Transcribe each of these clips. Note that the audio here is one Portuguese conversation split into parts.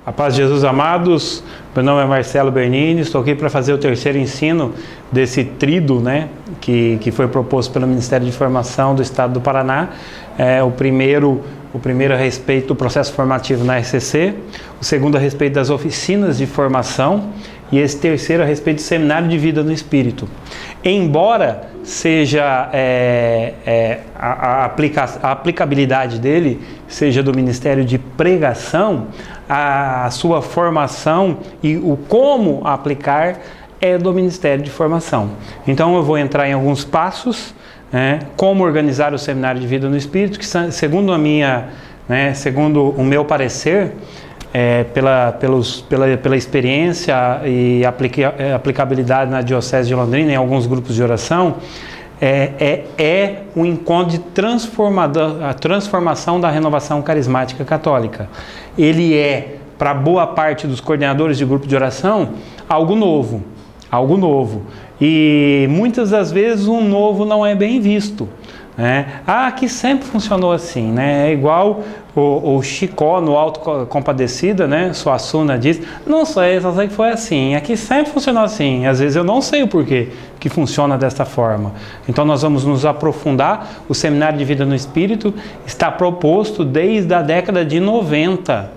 A paz de Jesus, amados. Meu nome é Marcelo Bernini, estou aqui para fazer o terceiro ensino desse tríduo, que foi proposto pelo Ministério de Formação do Estado do Paraná. O primeiro a respeito do processo formativo na RCC, o segundo a respeito das oficinas de formação e esse terceiro a respeito do seminário de vida no Espírito. Embora seja a aplicabilidade dele seja do Ministério de Pregação, a sua formação e o como aplicar é do Ministério de Formação. Então eu vou entrar em alguns passos, como organizar o seminário de vida no Espírito, que segundo segundo o meu parecer, pela experiência e aplicabilidade na Diocese de Londrina, em alguns grupos de oração, um encontro de a transformação da renovação carismática católica. Ele para boa parte dos coordenadores de grupo de oração, algo novo. E muitas das vezes um novo não é bem visto. Aqui sempre funcionou assim, É igual o Chicó no Alto Compadecida, Suassuna diz, não sei, só sei que foi assim, aqui sempre funcionou assim, às vezes eu não sei o porquê que funciona desta forma. Então nós vamos nos aprofundar. O Seminário de Vida no Espírito está proposto desde a década de 90,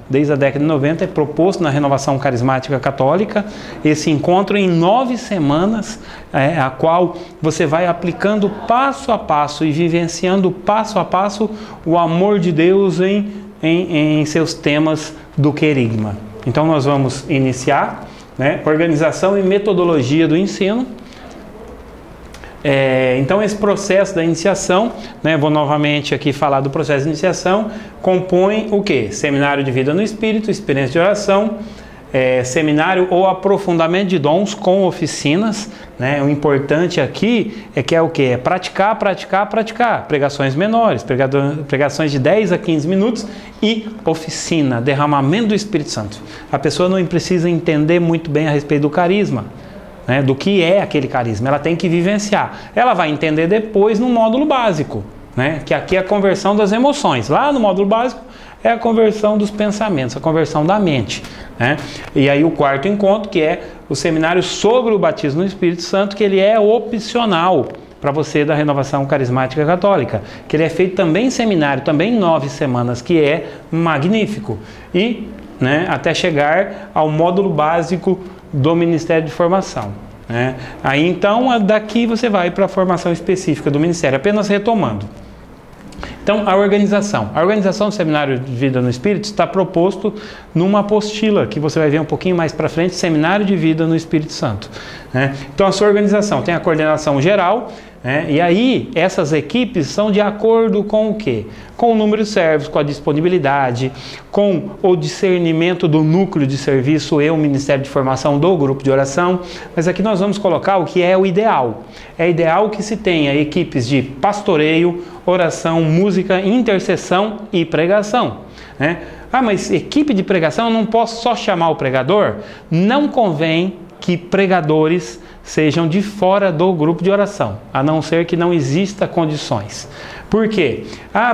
é proposto na Renovação Carismática Católica, esse encontro em 9 semanas, a qual você vai aplicando passo a passo e vivenciando passo a passo o amor de Deus em seus temas do querigma. Então nós vamos iniciar, organização e metodologia do ensino. Então esse processo da iniciação, vou novamente aqui falar do processo de iniciação, compõe o quê? Seminário de vida no Espírito, experiência de oração, seminário ou aprofundamento de dons com oficinas, O importante aqui é que o quê? É praticar, pregações menores, pregações de 10 a 15 minutos e oficina, derramamento do Espírito Santo. A pessoa não precisa entender muito bem a respeito do carisma, do que é aquele carisma, ela tem que vivenciar. Ela vai entender depois no módulo básico, que aqui é a conversão das emoções. Lá no módulo básico é a conversão dos pensamentos, a conversão da mente. E aí o quarto encontro, que é o seminário sobre o batismo no Espírito Santo, que ele é opcional para você da Renovação Carismática Católica, que ele é feito também em seminário, também em 9 semanas, que é magnífico. E até chegar ao módulo básico do Ministério de Formação. Aí então daqui você vai para a formação específica do Ministério, apenas retomando. Então a organização do Seminário de Vida no Espírito está proposto numa apostila que você vai ver um pouquinho mais para frente, Seminário de Vida no Espírito Santo. Então a sua organização tem a coordenação geral, e aí essas equipes são de acordo com o quê? Com o número de servos, com a disponibilidade, com o discernimento do núcleo de serviço e o Ministério de Formação do grupo de oração. Mas aqui nós vamos colocar o que é o ideal. É ideal que se tenha equipes de pastoreio, oração, música, intercessão e pregação. Mas equipe de pregação, eu não posso só chamar o pregador? Não convém que pregadores sejam de fora do grupo de oração, a não ser que não exista condições. Por quê?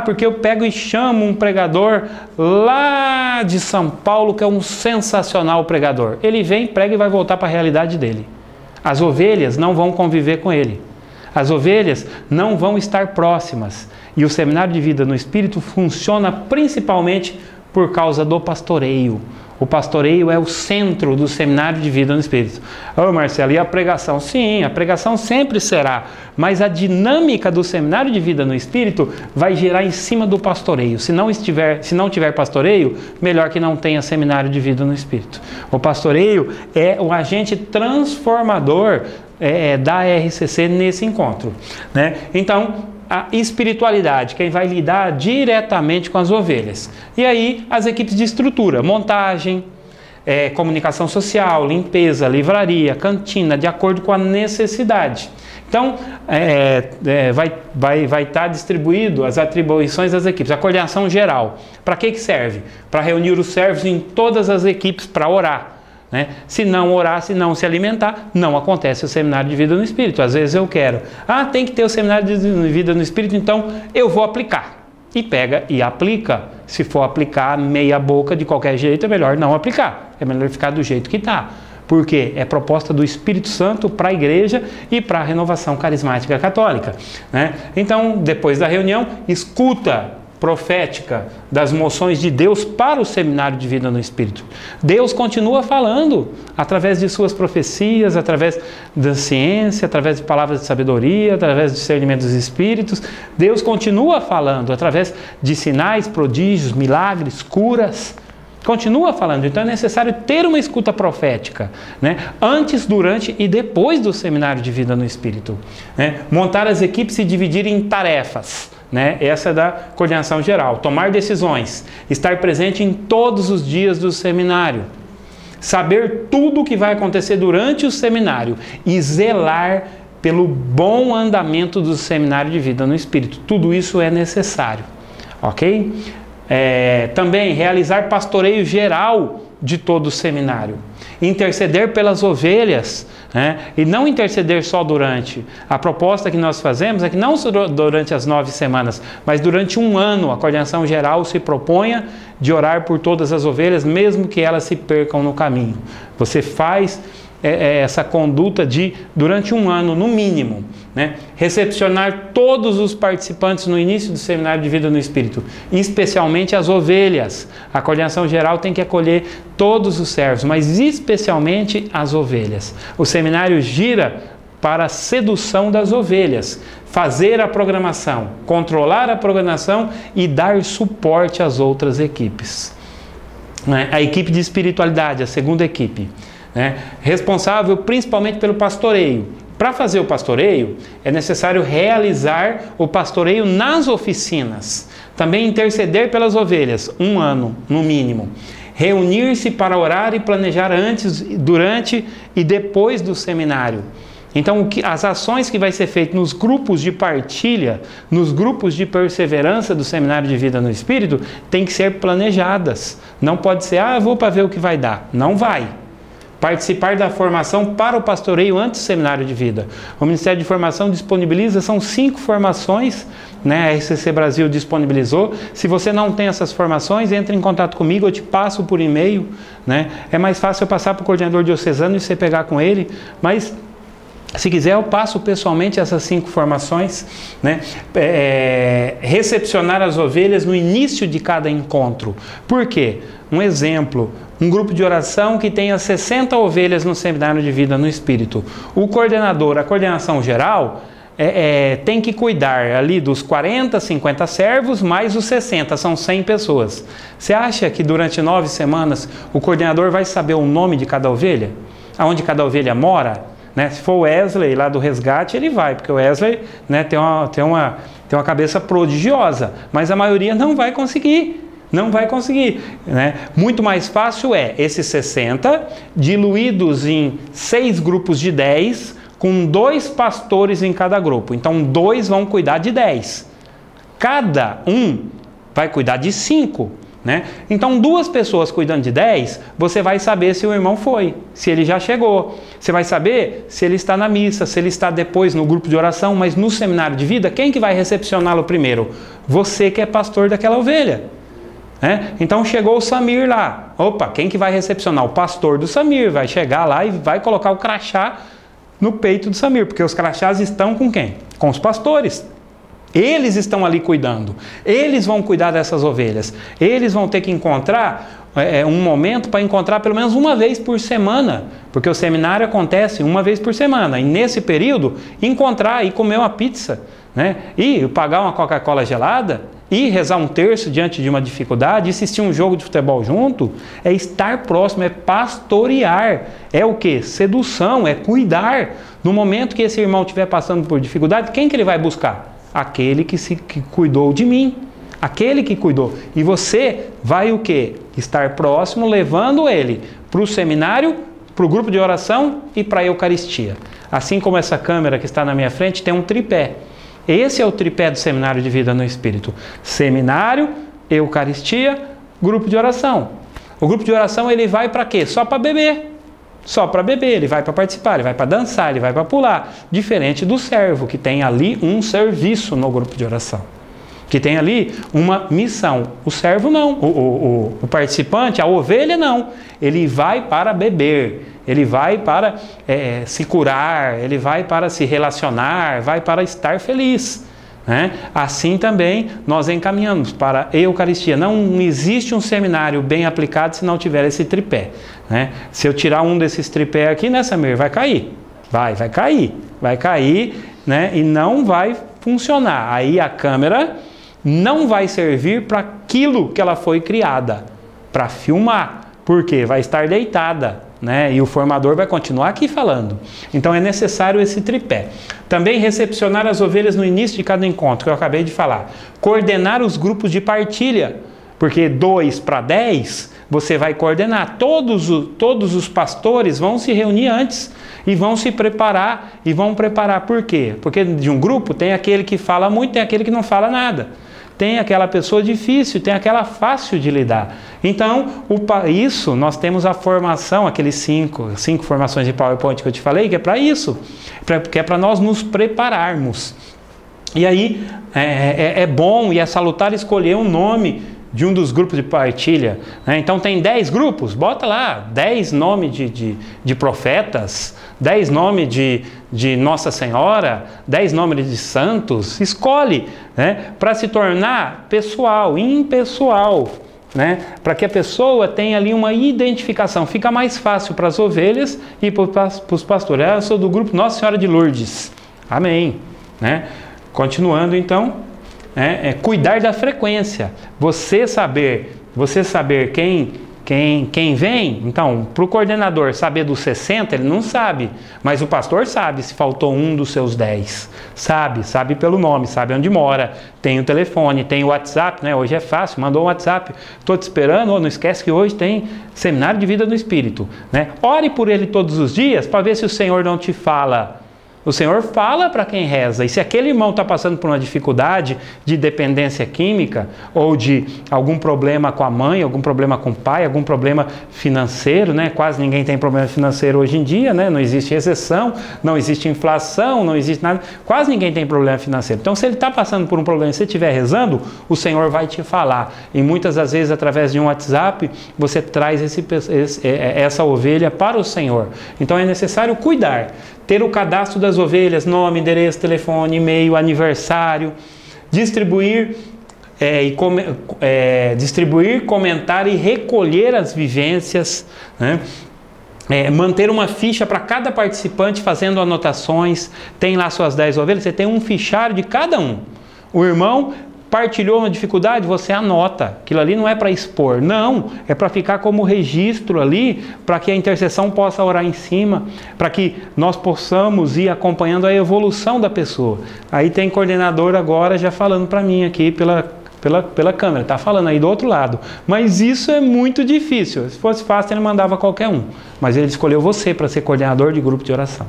Porque eu pego e chamo um pregador lá de São Paulo, que é um sensacional pregador. Ele vem, prega e vai voltar para a realidade dele. As ovelhas não vão conviver com ele. As ovelhas não vão estar próximas. E o Seminário de Vida no Espírito funciona principalmente por causa do pastoreio. O pastoreio é o centro do Seminário de Vida no Espírito. Marcelo, e a pregação? Sim, a pregação sempre será, mas a dinâmica do Seminário de Vida no Espírito vai girar em cima do pastoreio. Se não tiver pastoreio, melhor que não tenha Seminário de Vida no Espírito. O pastoreio é o agente transformador da RCC nesse encontro. Então, a espiritualidade, quem vai lidar diretamente com as ovelhas. E aí as equipes de estrutura, montagem, comunicação social, limpeza, livraria, cantina, de acordo com a necessidade. Então vai estar distribuído as atribuições das equipes, a coordenação geral. Para que serve? Para reunir os servos em todas as equipes para orar. Se não orar, se não se alimentar, não acontece o Seminário de Vida no Espírito. Às vezes eu quero, tem que ter o Seminário de Vida no Espírito, então eu vou aplicar. e pega e aplica. Se for aplicar meia boca de qualquer jeito, é melhor não aplicar. É melhor ficar do jeito que está. Porque é proposta do Espírito Santo para a igreja e para a renovação carismática católica, né? Então, depois da reunião, escuta profética das moções de Deus para o seminário de vida no Espírito. Deus continua falando através de suas profecias, através da ciência, através de palavras de sabedoria, através do discernimento dos Espíritos. Deus continua falando através de sinais, prodígios, milagres, curas. Continua falando. Então é necessário ter uma escuta profética, né? Antes, durante e depois do seminário de vida no Espírito, né? Montar as equipes e dividir em tarefas, né? Essa é da coordenação geral. Tomar decisões, estar presente em todos os dias do seminário, saber tudo o que vai acontecer durante o seminário e zelar pelo bom andamento do seminário de vida no Espírito. Tudo isso é necessário, ok? Também realizar pastoreio geral de todo o seminário, interceder pelas ovelhas, né? E não interceder só durante. A proposta que nós fazemos é que não só durante as 9 semanas, mas durante um ano a coordenação geral se proponha de orar por todas as ovelhas, mesmo que elas se percam no caminho. Você faz essa conduta durante um ano, no mínimo, né? Recepcionar todos os participantes no início do seminário de vida no Espírito, especialmente as ovelhas. A coordenação geral tem que acolher todos os servos, mas especialmente as ovelhas. O seminário gira para a sedução das ovelhas, fazer a programação, controlar a programação e dar suporte às outras equipes, né? A equipe de espiritualidade, a segunda equipe, né? Responsável principalmente pelo pastoreio. Para fazer o pastoreio, é necessário realizar o pastoreio nas oficinas. Também interceder pelas ovelhas, um ano, no mínimo. Reunir-se para orar e planejar antes, durante e depois do seminário. Então, as ações que vai ser feitas nos grupos de partilha, nos grupos de perseverança do seminário de vida no Espírito, tem que ser planejadas. Não pode ser, eu vou para ver o que vai dar. Não vai. Participar da formação para o pastoreio antes do seminário de vida. O Ministério de Formação disponibiliza, são 5 formações, né? A RCC Brasil disponibilizou. Se você não tem essas formações, entre em contato comigo, eu te passo por e-mail, né? É mais fácil eu passar para o coordenador diocesano e você pegar com ele, mas se quiser eu passo pessoalmente essas 5 formações, né? Recepcionar as ovelhas no início de cada encontro. Por quê? Um exemplo, um grupo de oração que tenha 60 ovelhas no seminário de vida no Espírito. O coordenador, a coordenação geral, tem que cuidar ali dos 40, 50 servos, mais os 60, são 100 pessoas. Você acha que durante 9 semanas o coordenador vai saber o nome de cada ovelha? Aonde cada ovelha mora? Né? Se for o Wesley lá do resgate, ele vai, porque o Wesley, né, tem uma cabeça prodigiosa, mas a maioria não vai conseguir. Não vai conseguir, né? Muito mais fácil esses 60 diluídos em 6 grupos de 10, com 2 pastores em cada grupo. Então 2 vão cuidar de 10. Cada um vai cuidar de 5. Né? Então 2 pessoas cuidando de 10, você vai saber se o irmão foi, se ele já chegou. Você vai saber se ele está na missa, se ele está depois no grupo de oração, mas no seminário de vida, quem que vai recepcioná-lo primeiro? Você que é pastor daquela ovelha. Então chegou o Samir lá, opa, quem que vai recepcionar? O pastor do Samir vai chegar lá e vai colocar o crachá no peito do Samir, porque os crachás estão com quem? Com os pastores. Eles estão ali cuidando, eles vão cuidar dessas ovelhas, eles vão ter que encontrar um momento para encontrar pelo menos uma vez por semana, porque o seminário acontece uma vez por semana, e nesse período encontrar e comer uma pizza, né? E pagar uma Coca-Cola gelada, e rezar um terço diante de uma dificuldade, assistir um jogo de futebol junto, é estar próximo, é pastorear, é o que? Sedução, é cuidar. No momento que esse irmão estiver passando por dificuldade, quem que ele vai buscar? Aquele que cuidou de mim, aquele que cuidou. E você vai o que? Estar próximo, levando ele para o seminário, para o grupo de oração e para a Eucaristia. Assim como essa câmera que está na minha frente tem um tripé. Esse é o tripé do seminário de vida no Espírito. Seminário, Eucaristia, grupo de oração. O grupo de oração ele vai para quê? Só para beber. Só para beber, ele vai para participar, ele vai para dançar, ele vai para pular. Diferente do servo, que tem ali um serviço no grupo de oração. que tem ali uma missão. O servo não, o participante, a ovelha não. Ele vai para beber, ele vai para se curar, ele vai para se relacionar, vai para estar feliz. Né? Assim também nós encaminhamos para a Eucaristia. Não existe um seminário bem aplicado se não tiver esse tripé. Né? Se eu tirar um desses tripés aqui, né, Samir, vai cair. Vai cair, né? E não vai funcionar. Aí a câmera não vai servir para aquilo que ela foi criada, para filmar, porque vai estar deitada, né? E o formador vai continuar aqui falando. Então é necessário esse tripé. Também recepcionar as ovelhas no início de cada encontro, que eu acabei de falar. Coordenar os grupos de partilha, porque 2 para 10 você vai coordenar. Todos os pastores vão se reunir antes e vão se preparar. E vão preparar por quê? Porque de um grupo tem aquele que fala muito, tem aquele que não fala nada. Tem aquela pessoa difícil, tem aquela fácil de lidar. Então, isso nós temos a formação, aqueles 5 formações de PowerPoint que eu te falei, que é para isso, que é para nós nos prepararmos. E aí é bom e é salutar escolher um nome de um dos grupos de partilha. Né? Então tem 10 grupos, bota lá 10 nomes de profetas, 10 nomes de Nossa Senhora, 10 nomes de santos, escolhe, né? Para se tornar pessoal, impessoal, né? Para que a pessoa tenha ali uma identificação, fica mais fácil para as ovelhas e para os pastores. Eu sou do grupo Nossa Senhora de Lourdes, amém, né? Continuando então, cuidar da frequência, você saber quem vem. Então, para o coordenador saber dos 60, ele não sabe, mas o pastor sabe se faltou um dos seus 10, sabe pelo nome, sabe onde mora, tem o telefone, tem o WhatsApp, né? Hoje é fácil, mandou um WhatsApp, estou te esperando, não esquece que hoje tem seminário de vida no Espírito, né? Ore por ele todos os dias para ver se o Senhor não te fala. O Senhor fala para quem reza. E se aquele irmão está passando por uma dificuldade de dependência química, ou de algum problema com a mãe, algum problema com o pai, algum problema financeiro, né? Quase ninguém tem problema financeiro hoje em dia, né? Não existe recessão, não existe inflação, não existe nada. Quase ninguém tem problema financeiro. Então, se ele está passando por um problema e você estiver rezando, o Senhor vai te falar. E muitas das vezes, através de um WhatsApp, você traz essa ovelha para o Senhor. Então, é necessário cuidar. Ter o cadastro das ovelhas, nome, endereço, telefone, e-mail, aniversário, distribuir, comentar e recolher as vivências, né? Manter uma ficha para cada participante fazendo anotações. Tem lá suas 10 ovelhas, você tem um fichário de cada um. O irmão partilhou uma dificuldade, você anota. Aquilo ali não é para expor, não. É para ficar como registro ali, para que a intercessão possa orar em cima, para que nós possamos ir acompanhando a evolução da pessoa. Aí tem coordenador agora já falando para mim aqui pela câmera, está falando aí do outro lado. Mas isso é muito difícil. Se fosse fácil, ele mandava qualquer um. Mas ele escolheu você para ser coordenador de grupo de oração.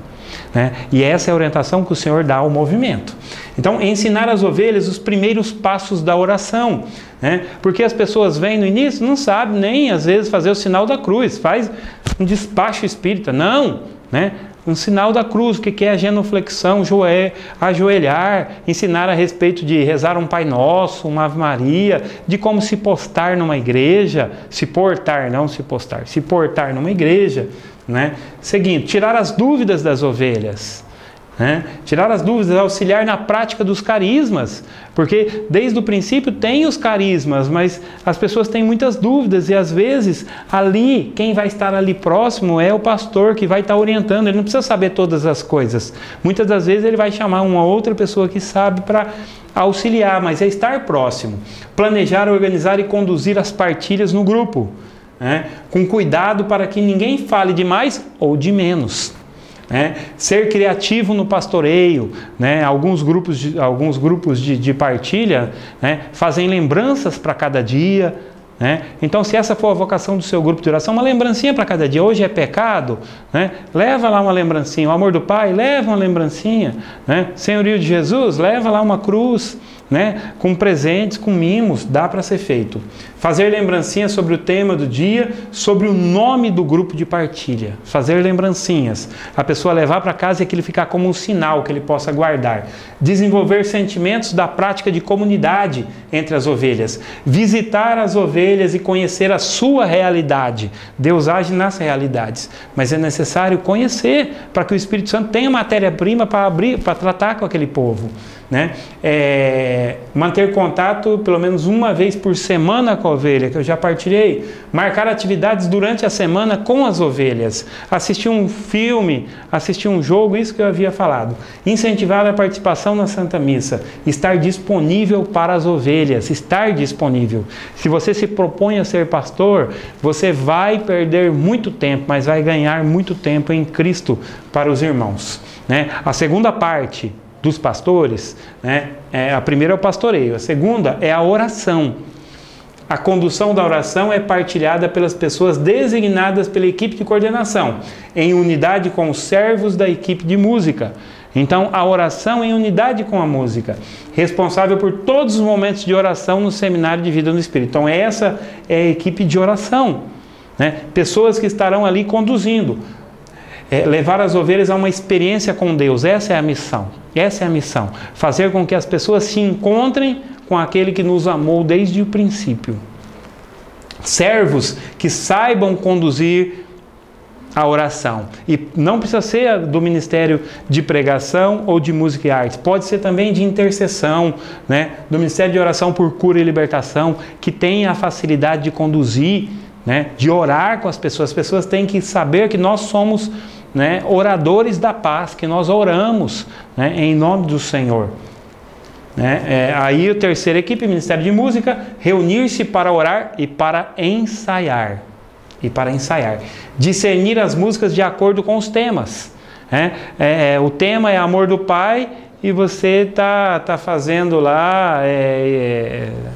Né? E essa é a orientação que o Senhor dá ao movimento. Então, ensinar as ovelhas os primeiros passos da oração. Né? Porque as pessoas vêm no início, não sabem nem às vezes fazer o sinal da cruz, faz um despacho espírita. Não, né? Um sinal da cruz, o que é a genuflexão, ajoelhar, ensinar a respeito de rezar um Pai Nosso, uma Ave Maria, de como se postar numa igreja, se portar, não se postar, se portar numa igreja, né? Seguinte, tirar as dúvidas das ovelhas, né? Tirar as dúvidas, auxiliar na prática dos carismas, porque desde o princípio tem os carismas, mas as pessoas têm muitas dúvidas e às vezes ali, quem vai estar ali próximo é o pastor que vai estar orientando, ele não precisa saber todas as coisas. Muitas das vezes ele vai chamar uma outra pessoa que sabe para auxiliar, mas é estar próximo. Planejar, organizar e conduzir as partilhas no grupo, né? Com cuidado para que ninguém fale de mais ou de menos. Ser criativo no pastoreio, né? Alguns grupos de partilha, né? Fazem lembranças para cada dia, né? Então, se essa for a vocação do seu grupo de oração, uma lembrancinha para cada dia. Hoje é pecado, né? Leva lá uma lembrancinha. O amor do Pai, leva uma lembrancinha, né? Senhorio de Jesus, leva lá uma cruz, né? Com presentes, com mimos, dá para ser feito. Fazer lembrancinhas sobre o tema do dia, sobre o nome do grupo de partilha. Fazer lembrancinhas. A pessoa levar para casa e aquilo ficar como um sinal que ele possa guardar. Desenvolver sentimentos da prática de comunidade entre as ovelhas. Visitar as ovelhas e conhecer a sua realidade. Deus age nas realidades, mas é necessário conhecer para que o Espírito Santo tenha matéria-prima para tratar com aquele povo, né? Manter contato pelo menos uma vez por semana com a ovelha, que eu já partilhei. Marcar atividades durante a semana com as ovelhas. Assistir um filme, assistir um jogo, isso que eu havia falado. Incentivar a participação na Santa Missa. Estar disponível para as ovelhas. Estar disponível. Se você se propõe a ser pastor, você vai perder muito tempo, mas vai ganhar muito tempo em Cristo para os irmãos, né? A segunda parte dos pastores, né? A primeira é o pastoreio, a segunda é a oração. A condução da oração é partilhada pelas pessoas designadas pela equipe de coordenação, em unidade com os servos da equipe de música. Então, a oração em unidade com a música, responsável por todos os momentos de oração no seminário de vida no Espírito. Então, essa é a equipe de oração, né? Pessoas que estarão ali conduzindo. Levar as ovelhas a uma experiência com Deus, essa é a missão. Essa é a missão. Fazer com que as pessoas se encontrem com aquele que nos amou desde o princípio. Servos que saibam conduzir a oração. E não precisa ser do ministério de pregação ou de música e artes. Pode ser também de intercessão, né? Do ministério de oração por cura e libertação, que tem a facilidade de conduzir, né? De orar com as pessoas. As pessoas têm que saber que nós somos, né, oradores da paz, que nós oramos, né, em nome do Senhor. Aí a terceira equipe, Ministério de Música, reunir-se para orar e para ensaiar. Discernir as músicas de acordo com os temas. O tema é amor do Pai e você tá fazendo lá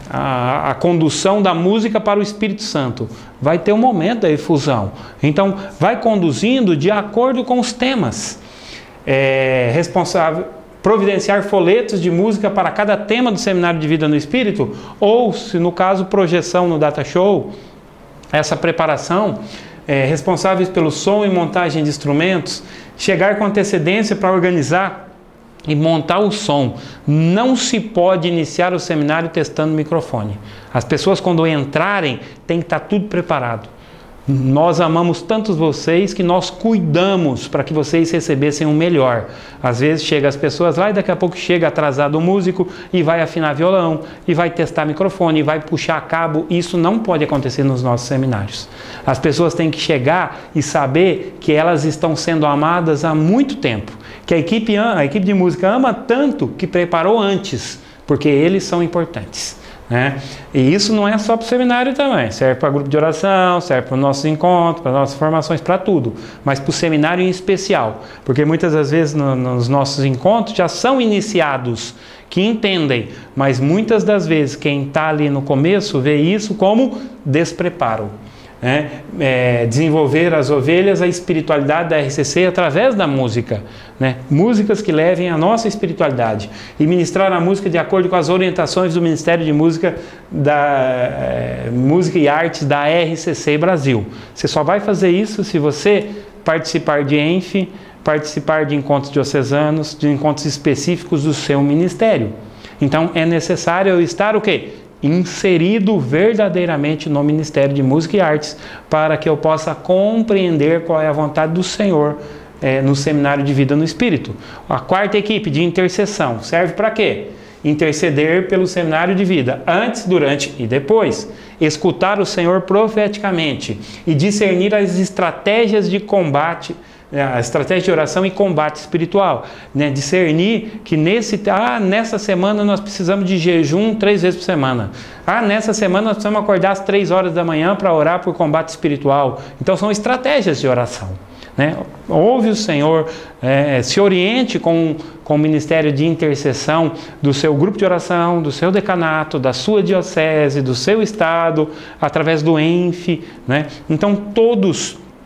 a condução da música para o Espírito Santo. Vai ter um momento da efusão. Então, vai conduzindo de acordo com os temas. Responsável providenciar folhetos de música para cada tema do Seminário de Vida no Espírito, ou, se no caso, projeção no Data Show. Essa preparação, responsáveis pelo som e montagem de instrumentos, chegar com antecedência para organizar e montar o som. Não se pode iniciar o seminário testando o microfone. As pessoas, quando entrarem, tem que estar tudo preparado. Nós amamos tantos vocês que nós cuidamos para que vocês recebessem o melhor. Às vezes chega as pessoas lá e daqui a pouco chega atrasado o músico e vai afinar violão, e vai testar microfone, e vai puxar cabo. Isso não pode acontecer nos nossos seminários. As pessoas têm que chegar e saber que elas estão sendo amadas há muito tempo. Que a equipe de música ama tanto que preparou antes, porque eles são importantes, né? E isso não é só para o seminário também, serve para grupo de oração, serve para os nossos encontros, para as nossas formações, para tudo, mas para o seminário em especial, porque muitas das vezes nos nossos encontros já são iniciados que entendem, mas muitas das vezes quem está ali no começo vê isso como despreparo. Desenvolver as ovelhas a espiritualidade da RCC através da música, né? Músicas que levem a nossa espiritualidade, e ministrar a música de acordo com as orientações do Ministério de Música Música e Artes da RCC Brasil. Você só vai fazer isso se você participar de ENF, participar de encontros diocesanos, de encontros específicos do seu ministério. Então é necessário eu estar o quê? Inserido verdadeiramente no Ministério de Música e Artes, para que eu possa compreender qual é a vontade do Senhor no Seminário de Vida no Espírito. A quarta equipe de intercessão serve para quê? Interceder pelo Seminário de Vida, antes, durante e depois. Escutar o Senhor profeticamente e discernir as estratégias de combate, a estratégia de oração e combate espiritual, né? Discernir que nessa semana nós precisamos de jejum 3 vezes por semana. Nessa semana nós precisamos acordar às 3 horas da manhã para orar por combate espiritual. Então são estratégias de oração, né? Ouve o Senhor, se oriente com o ministério de intercessão do seu grupo de oração, do seu decanato, da sua diocese, do seu estado, através do ENF, né? Então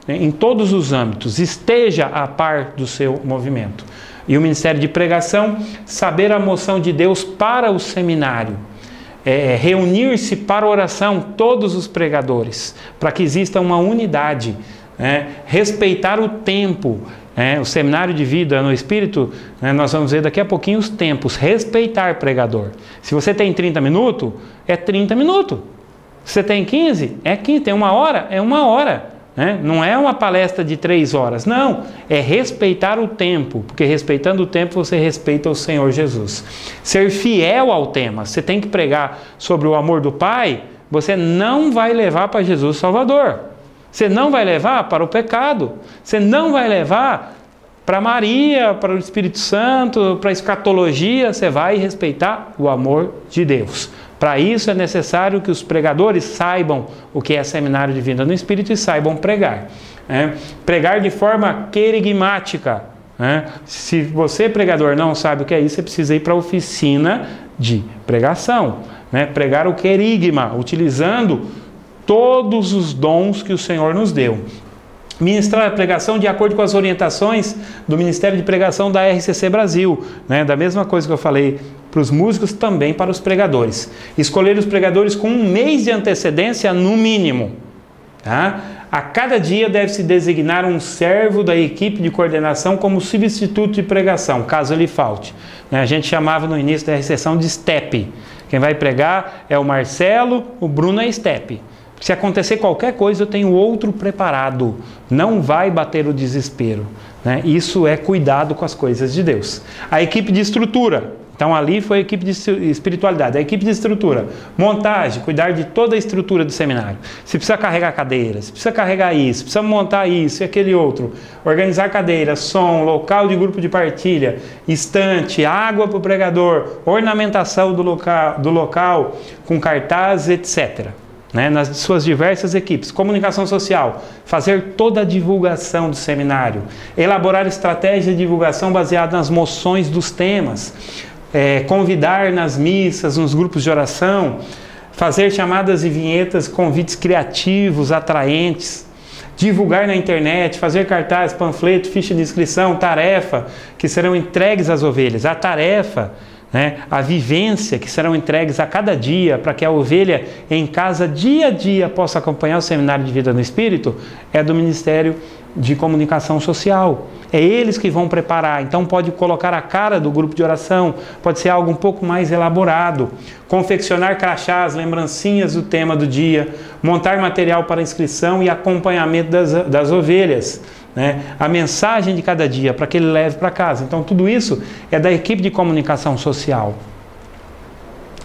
em todos os âmbitos, esteja a par do seu movimento. E o ministério de pregação, saber a moção de Deus para o seminário. Reunir-se para oração todos os pregadores, para que exista uma unidade, respeitar o tempo, o seminário de vida no Espírito, nós vamos ver daqui a pouquinho os tempos, respeitar pregador. Se você tem 30 minutos, é 30 minutos. Se você tem 15, é 15, tem 1 hora, é 1 hora. Não é uma palestra de 3 horas, não, é respeitar o tempo, porque respeitando o tempo você respeita o Senhor Jesus. Ser fiel ao tema, você tem que pregar sobre o amor do Pai, você não vai levar para Jesus Salvador, você não vai levar para o pecado, você não vai levar para Maria, para o Espírito Santo, para a escatologia, você vai respeitar o amor de Deus. Para isso é necessário que os pregadores saibam o que é seminário de vida no Espírito e saibam pregar. Pregar de forma querigmática. Se você, pregador, não sabe o que é isso, você precisa ir para a oficina de pregação. Pregar o querigma, utilizando todos os dons que o Senhor nos deu. Ministrar a pregação de acordo com as orientações do Ministério de Pregação da RCC Brasil, da mesma coisa que eu falei para os músicos, também para os pregadores. Escolher os pregadores com 1 mês de antecedência no mínimo. A cada dia deve-se designar um servo da equipe de coordenação como substituto de pregação, caso ele falte. A gente chamava no início da recessão de STEP. Quem vai pregar é o Marcelo, o Bruno é STEP. Se acontecer qualquer coisa, eu tenho outro preparado. Não vai bater o desespero. Isso é cuidado com as coisas de Deus. A equipe de estrutura. Então ali foi a equipe de espiritualidade. A equipe de estrutura. Montagem, cuidar de toda a estrutura do seminário. Se precisa carregar cadeiras, se precisa carregar isso, precisa montar isso e aquele outro. Organizar cadeiras, som, local de grupo de partilha, estante, água para o pregador, ornamentação do local com cartazes, etc. Nas suas diversas equipes, comunicação social, fazer toda a divulgação do seminário, elaborar estratégia de divulgação baseada nas moções dos temas, convidar nas missas, nos grupos de oração, fazer chamadas e vinhetas, convites criativos, atraentes, divulgar na internet, fazer cartazes, panfleto, ficha de inscrição, tarefa, que serão entregues às ovelhas, a tarefa, a vivência que serão entregues a cada dia para que a ovelha em casa dia a dia possa acompanhar o seminário de vida no Espírito, é do Ministério de Comunicação Social. É eles que vão preparar, então pode colocar a cara do grupo de oração, pode ser algo um pouco mais elaborado, confeccionar crachás, lembrancinhas do tema do dia, montar material para inscrição e acompanhamento das ovelhas. A mensagem de cada dia para que ele leve para casa. Então tudo isso é da equipe de comunicação social.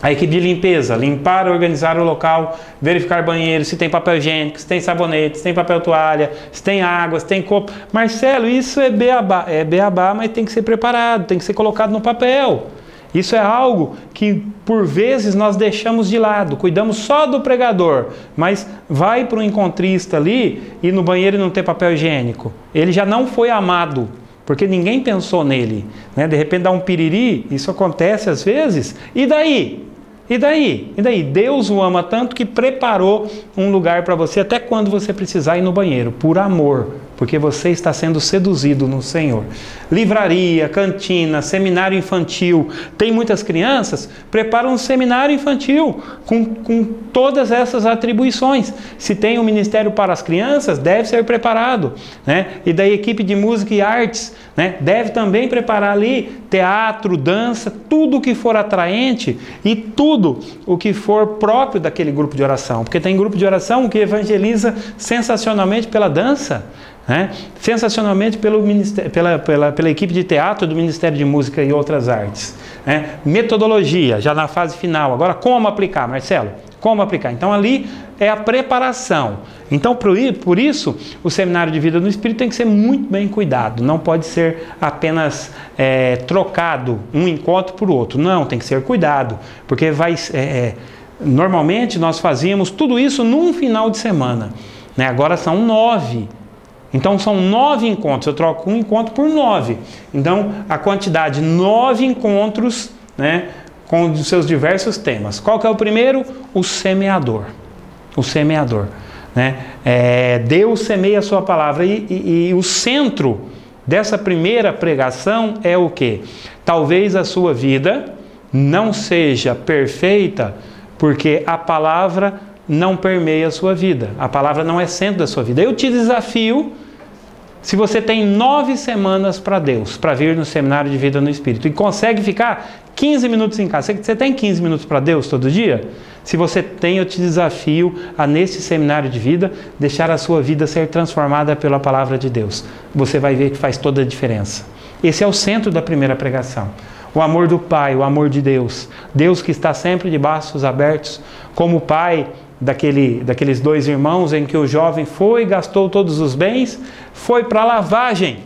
A equipe de limpeza, limpar, organizar o local, verificar banheiro, se tem papel higiênico, se tem sabonete, se tem papel toalha, se tem água, se tem copo. Marcelo, isso é beabá, mas tem que ser preparado, tem que ser colocado no papel. Isso é algo que por vezes nós deixamos de lado, cuidamos só do pregador, mas vai para o encontrista ali e no banheiro não ter papel higiênico. Ele já não foi amado, porque ninguém pensou nele. De repente dá um piriri, isso acontece às vezes, e daí? E daí? E daí? Deus o ama tanto que preparou um lugar para você até quando você precisar ir no banheiro, por amor, porque você está sendo seduzido no Senhor. Livraria, cantina, seminário infantil. Tem muitas crianças? Prepara um seminário infantil com todas essas atribuições. Se tem um ministério para as crianças, deve ser preparado. E da equipe de música e artes, deve também preparar ali teatro, dança, tudo o que for atraente e tudo o que for próprio daquele grupo de oração. Porque tem grupo de oração que evangeliza sensacionalmente pela dança, sensacionalmente pela equipe de teatro do Ministério de Música e outras artes. Metodologia, já na fase final. Agora, como aplicar, Marcelo? Como aplicar? Então, ali é a preparação. Então, por isso, o seminário de vida no Espírito tem que ser muito bem cuidado. Não pode ser apenas trocado um encontro por outro. Não, tem que ser cuidado. Porque normalmente nós fazíamos tudo isso num final de semana. Agora são 9. Então são 9 encontros, eu troco um encontro por 9. Então a quantidade, 9 encontros, com os seus diversos temas. Qual que é o primeiro? O semeador. O semeador. Deus semeia a sua palavra e o centro dessa primeira pregação é o quê? Talvez a sua vida não seja perfeita porque a palavra não permeia a sua vida. A palavra não é centro da sua vida. Eu te desafio, se você tem 9 semanas para Deus, para vir no seminário de vida no Espírito, e consegue ficar 15 minutos em casa. Você tem 15 minutos para Deus todo dia? Se você tem, eu te desafio a, nesse seminário de vida, deixar a sua vida ser transformada pela palavra de Deus. Você vai ver que faz toda a diferença. Esse é o centro da primeira pregação. O amor do Pai, o amor de Deus. Deus que está sempre de braços abertos, como o Pai daqueles 2 irmãos em que o jovem foi, gastou todos os bens, foi para a lavagem.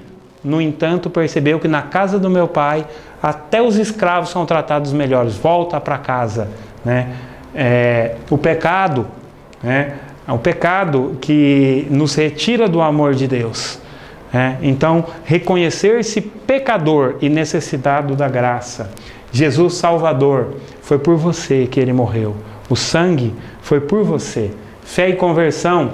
No entanto, percebeu que na casa do meu Pai, até os escravos são tratados melhores. Volta para casa, né? O pecado, né? É o pecado que nos retira do amor de Deus. Então, reconhecer-se pecador e necessitado da graça. Jesus Salvador, foi por você que Ele morreu. O sangue foi por você. Fé e conversão,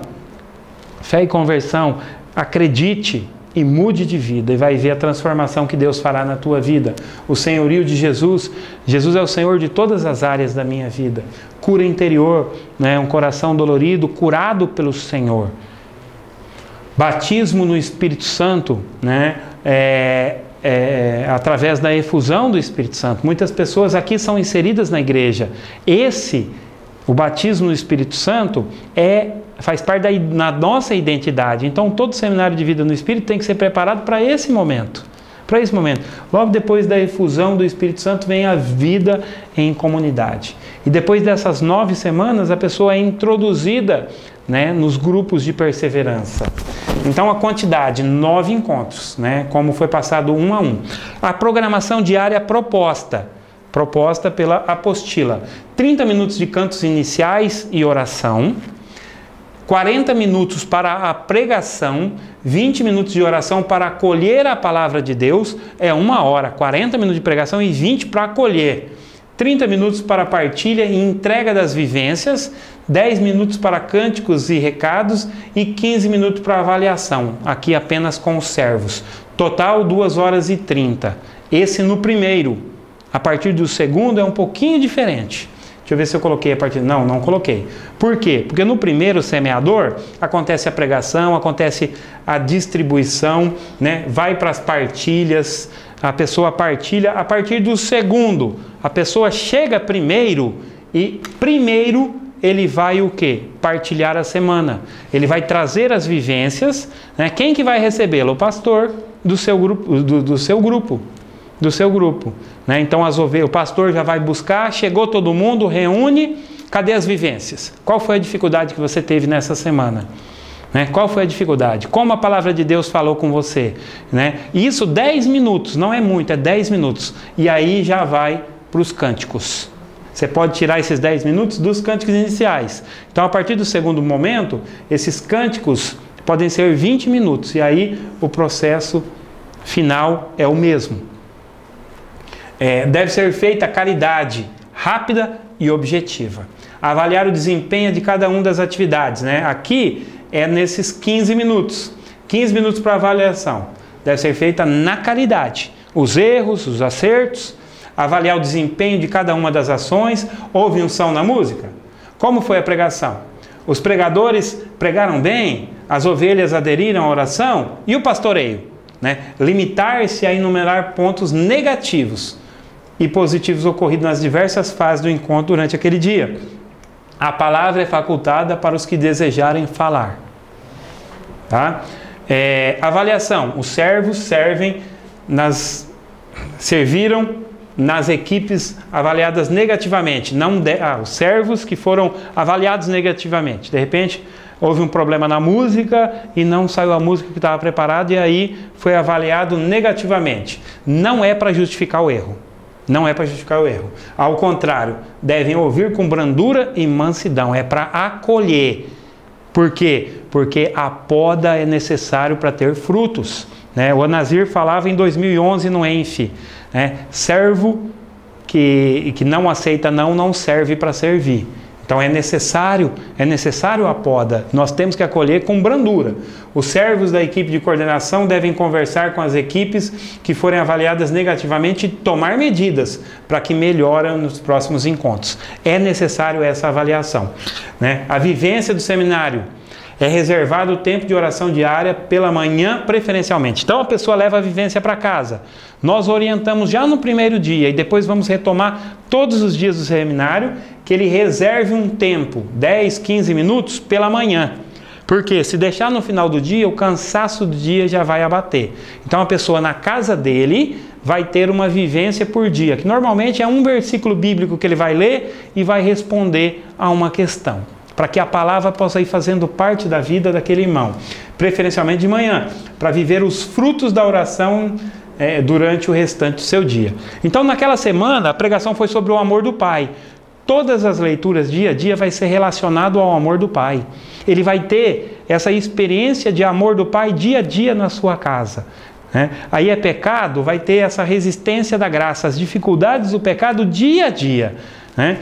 acredite e mude de vida e vai ver a transformação que Deus fará na tua vida. O senhorio de Jesus, Jesus é o Senhor de todas as áreas da minha vida. Cura interior, né? Um coração dolorido, curado pelo Senhor. Batismo no Espírito Santo, né? Através da efusão do Espírito Santo. Muitas pessoas aqui são inseridas na igreja. O batismo no Espírito Santo faz parte da nossa identidade. Então, todo seminário de vida no Espírito tem que ser preparado para esse momento. Para esse momento. Logo depois da efusão do Espírito Santo vem a vida em comunidade. E depois dessas 9 semanas, a pessoa é introduzida, né, nos grupos de perseverança. Então, a quantidade, 9 encontros, né, como foi passado 1 a 1. A programação diária proposta pela apostila. 30 minutos de cantos iniciais e oração, 40 minutos para a pregação, 20 minutos de oração para acolher a palavra de Deus, 1 hora, 40 minutos de pregação e 20 para acolher. 30 minutos para partilha e entrega das vivências, 10 minutos para cânticos e recados e 15 minutos para avaliação, aqui apenas com os servos. Total 2 horas e 30. Esse no primeiro. A partir do segundo é um pouquinho diferente. Deixa eu ver se eu coloquei a partir... Não coloquei. Por quê? Porque no primeiro semeador acontece a pregação, acontece a distribuição, né? Vai para as partilhas, a pessoa partilha. A partir do segundo, a pessoa chega primeiro e primeiro ele vai o quê? Partilhar a semana. Ele vai trazer as vivências, né? Quem que vai recebê-lo? O pastor do seu grupo. Do seu grupo, né? Então o pastor já vai buscar, chegou todo mundo, reúne, cadê as vivências? Qual foi a dificuldade que você teve nessa semana? Né? Qual foi a dificuldade? Como a palavra de Deus falou com você? Né? Isso 10 minutos, não é muito, é 10 minutos. E aí já vai para os cânticos. Você pode tirar esses 10 minutos dos cânticos iniciais. Então, a partir do segundo momento, esses cânticos podem ser 20 minutos. E aí o processo final é o mesmo. Deve ser feita a caridade rápida e objetiva. Avaliar o desempenho de cada uma das atividades, né? Aqui é nesses 15 minutos. 15 minutos para avaliação. Deve ser feita na caridade. Os erros, os acertos, avaliar o desempenho de cada uma das ações. Houve unção na música? Como foi a pregação? Os pregadores pregaram bem? As ovelhas aderiram à oração? E o pastoreio? Né? Limitar-se a enumerar pontos negativos e positivos ocorridos nas diversas fases do encontro durante aquele dia. A palavra é facultada para os que desejarem falar. Tá? Avaliação. Os servos serviram nas equipes avaliadas negativamente. Os servos que foram avaliados negativamente. De repente, houve um problema na música e não saiu a música que estava preparada e aí foi avaliado negativamente. Não é para justificar o erro. Não é para justificar o erro. Ao contrário, devem ouvir com brandura e mansidão. É para acolher. Por quê? Porque a poda é necessário para ter frutos. Né? O Anazir falava em 2011 no ENF. Né? Servo que não aceita não serve para servir. Então é necessário a poda. Nós temos que acolher com brandura. Os servos da equipe de coordenação devem conversar com as equipes que forem avaliadas negativamente e tomar medidas para que melhorem nos próximos encontros. É necessário essa avaliação, né? A vivência do seminário é reservado o tempo de oração diária pela manhã, preferencialmente. Então a pessoa leva a vivência para casa. Nós orientamos já no primeiro dia e depois vamos retomar todos os dias do seminário que ele reserve um tempo, 10, 15 minutos pela manhã. Porque se deixar no final do dia, o cansaço do dia já vai abater. Então a pessoa na casa dele vai ter uma vivência por dia, que normalmente é um versículo bíblico que ele vai ler e vai responder a uma questão, para que a palavra possa ir fazendo parte da vida daquele irmão, preferencialmente de manhã, para viver os frutos da oração durante o restante do seu dia. Então naquela semana a pregação foi sobre o amor do Pai. Todas as leituras dia a dia vai ser relacionado ao amor do Pai. Ele vai ter essa experiência de amor do Pai dia a dia na sua casa, né? Aí é pecado, vai ter essa resistência da graça, as dificuldades do pecado dia a dia, né?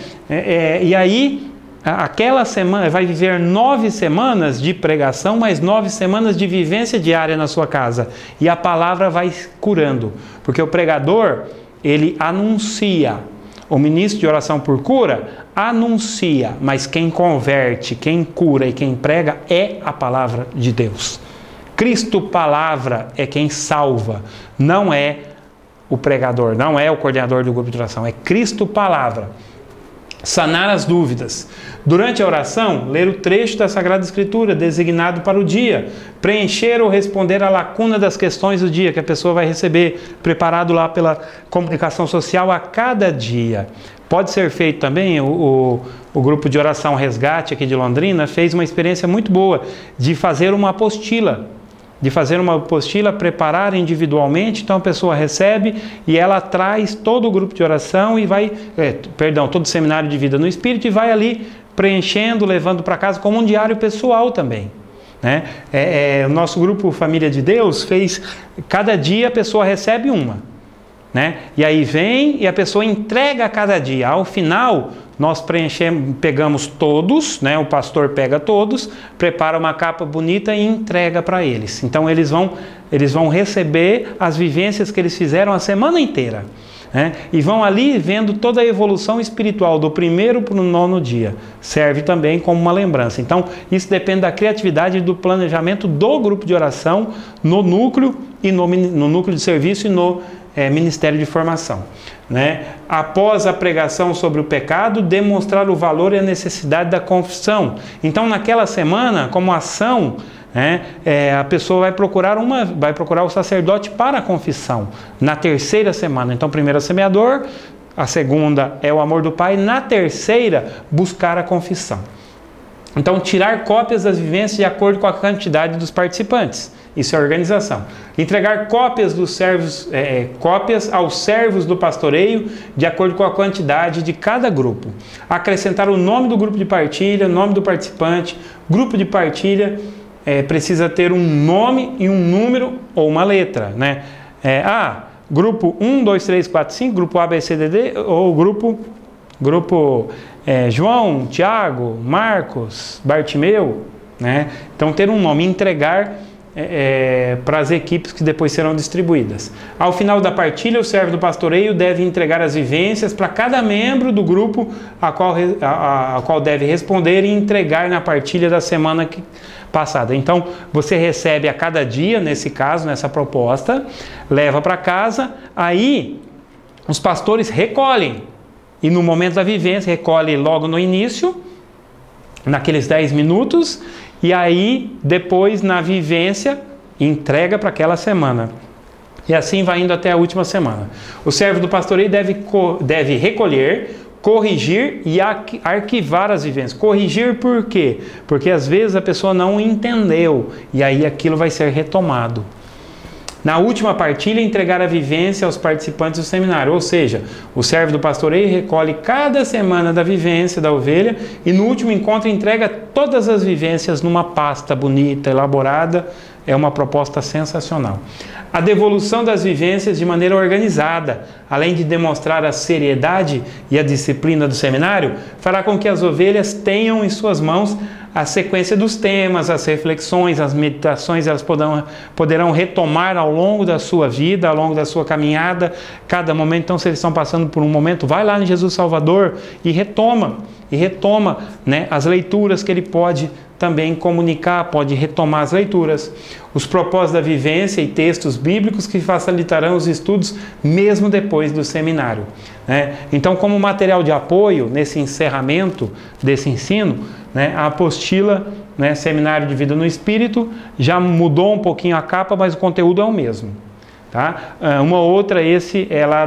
E aí aquela semana vai viver 9 semanas de pregação, mais 9 semanas de vivência diária na sua casa. E a palavra vai curando, porque o pregador, ele anuncia. O ministro de oração por cura anuncia, mas quem converte, quem cura e quem prega é a palavra de Deus. Cristo palavra é quem salva, não é o pregador, não é o coordenador do grupo de oração, é Cristo palavra. Sanar as dúvidas. Durante a oração, ler o trecho da Sagrada Escritura designado para o dia, preencher ou responder a lacuna das questões do dia que a pessoa vai receber, preparado lá pela comunicação social a cada dia. Pode ser feito também, o grupo de oração Resgate aqui de Londrina fez uma experiência muito boa de fazer uma apostila. Preparar individualmente, então a pessoa recebe e ela traz todo o grupo de oração e vai, todo o seminário de vida no Espírito e vai ali preenchendo, levando para casa como um diário pessoal também, né? O nosso grupo Família de Deus fez, cada dia a pessoa recebe uma, né? E aí vem e a pessoa entrega a cada dia. Ao final nós pegamos todos, né? O pastor pega todos, prepara uma capa bonita e entrega para eles. Então eles vão receber as vivências que eles fizeram a semana inteira, né? E vão ali vendo toda a evolução espiritual do primeiro para o 9º dia. Serve também como uma lembrança. Então isso depende da criatividade e do planejamento do grupo de oração no núcleo e no núcleo de serviço e no Ministério de Formação, né? Após a pregação sobre o pecado, demonstrar o valor e a necessidade da confissão. Então naquela semana, como ação, né, a pessoa vai procurar o sacerdote para a confissão na 3ª semana. Então primeiro é o semeador, a segunda é o amor do Pai, na 3ª buscar a confissão. Então tirar cópias das vivências de acordo com a quantidade dos participantes. Isso é organização. Entregar cópias cópias aos servos do pastoreio de acordo com a quantidade de cada grupo. Acrescentar o nome do grupo de partilha, nome do participante. Grupo de partilha precisa ter um nome e um número ou uma letra, né? Grupo 1, 2, 3, 4, 5, grupo A, B, C, D, D, ou grupo João, Tiago, Marcos, Bartimeu, né? Então ter um nome, entregar para as equipes que depois serão distribuídas. Ao final da partilha, o servo do pastoreio deve entregar as vivências para cada membro do grupo a qual deve responder e entregar na partilha da semana passada. Então, você recebe a cada dia, nesse caso, nessa proposta, leva para casa, aí os pastores recolhem. E no momento da vivência, recolhe logo no início, naqueles 10 minutos, e aí depois na vivência entrega para aquela semana. E assim vai indo até a última semana. O servo do pastoreio deve recolher, corrigir e arquivar as vivências. Corrigir por quê? Porque às vezes a pessoa não entendeu e aí aquilo vai ser retomado. Na última partilha, entregar a vivência aos participantes do seminário, ou seja, o servo do pastoreio recolhe cada semana da vivência da ovelha e no último encontro entrega todas as vivências numa pasta bonita, elaborada. É uma proposta sensacional. A devolução das vivências de maneira organizada, além de demonstrar a seriedade e a disciplina do seminário, fará com que as ovelhas tenham em suas mãos a sequência dos temas, as reflexões, as meditações, elas poderão retomar ao longo da sua vida, ao longo da sua caminhada, cada momento. Então, se eles estão passando por um momento, vai lá em Jesus Salvador e retoma, né, as leituras que ele pode também comunicar, pode retomar as leituras, os propósitos da vivência e textos bíblicos que facilitarão os estudos mesmo depois do seminário, né? Então, como material de apoio nesse encerramento desse ensino, né, a apostila, né, Seminário de Vida no Espírito, já mudou um pouquinho a capa, mas o conteúdo é o mesmo. Tá? Uma outra, esse é lá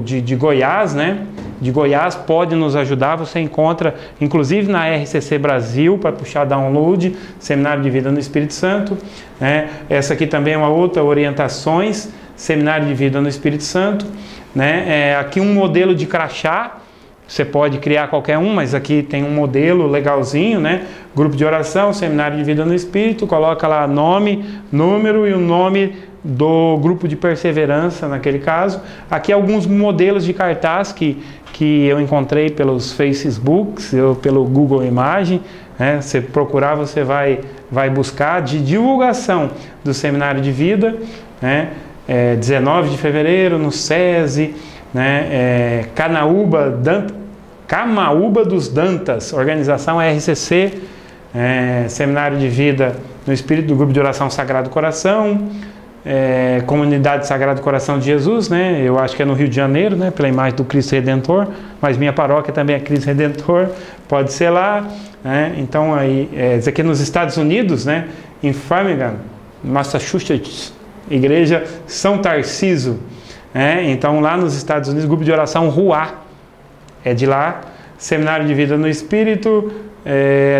de Goiás, né? De Goiás, pode nos ajudar, você encontra inclusive na RCC Brasil, para puxar download, Seminário de Vida no Espírito Santo, né? Essa aqui também é uma outra, Orientações, Seminário de Vida no Espírito Santo, né? Aqui um modelo de crachá, você pode criar qualquer um, mas aqui tem um modelo legalzinho, né? Grupo de oração, Seminário de Vida no Espírito, coloca lá nome, número e o nome do grupo de perseverança naquele caso. Aqui alguns modelos de cartaz que eu encontrei pelos Facebooks, pelo Google Imagem, né? Você procurar, você vai buscar, de divulgação do Seminário de Vida, né? 19 de fevereiro no SESI, né? Camaúba dos Dantas, organização RCC, Seminário de Vida no Espírito do Grupo de Oração Sagrado Coração, Comunidade Sagrado Coração de Jesus, né? Eu acho que é no Rio de Janeiro, né? Pela imagem do Cristo Redentor, mas minha paróquia também é Cristo Redentor, pode ser lá, né? Então aí, isso aqui é nos Estados Unidos, né? Em Framingham, Massachusetts, Igreja São Tarciso, né? Então lá nos Estados Unidos, Grupo de Oração Ruá, é de lá. Seminário de Vida no Espírito,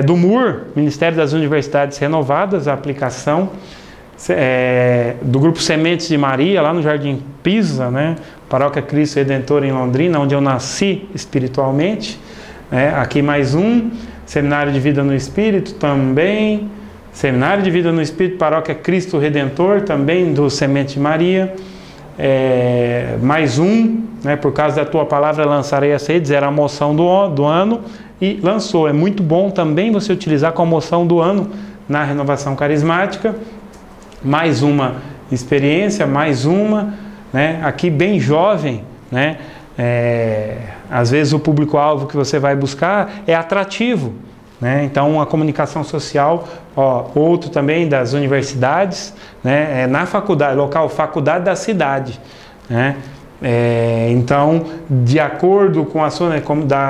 do MUR, Ministério das Universidades Renovadas, a aplicação, do Grupo Sementes de Maria, lá no Jardim Pisa, né? Paróquia Cristo Redentor em Londrina, onde eu nasci espiritualmente, aqui mais um, Seminário de Vida no Espírito também, Seminário de Vida no Espírito, Paróquia Cristo Redentor, também do Semente de Maria, mais um, né? Por causa da tua palavra lançarei as redes, era a moção do ano, e lançou. É muito bom também você utilizar com a moção do ano na renovação carismática. Mais uma experiência, mais uma, né? Aqui bem jovem, né? Às vezes o público-alvo que você vai buscar é atrativo, né? Então a comunicação social, outro também das universidades, né? Na faculdade, local, faculdade da cidade, né? Então, de acordo com a sua, né,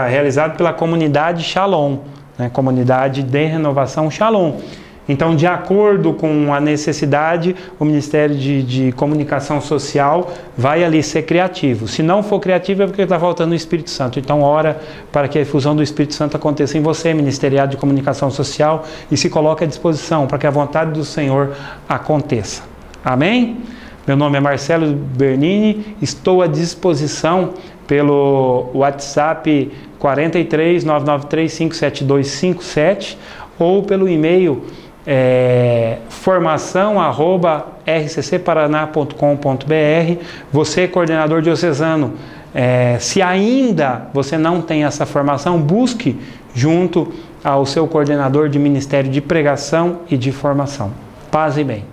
realizado pela comunidade Shalom, né? Comunidade de Renovação Shalom. Então, de acordo com a necessidade, o Ministério de Comunicação Social vai ali ser criativo. Se não for criativo, é porque está faltando o Espírito Santo. Então, ora para que a efusão do Espírito Santo aconteça em você, Ministeriado de Comunicação Social, e se coloque à disposição para que a vontade do Senhor aconteça. Amém? Meu nome é Marcelo Bernini, estou à disposição pelo WhatsApp 43 993 57257 ou pelo e-mail formação@rccparaná.com.br. Você, coordenador diocesano, se ainda você não tem essa formação, busque junto ao seu coordenador de Ministério de Pregação e de Formação. Paz e bem.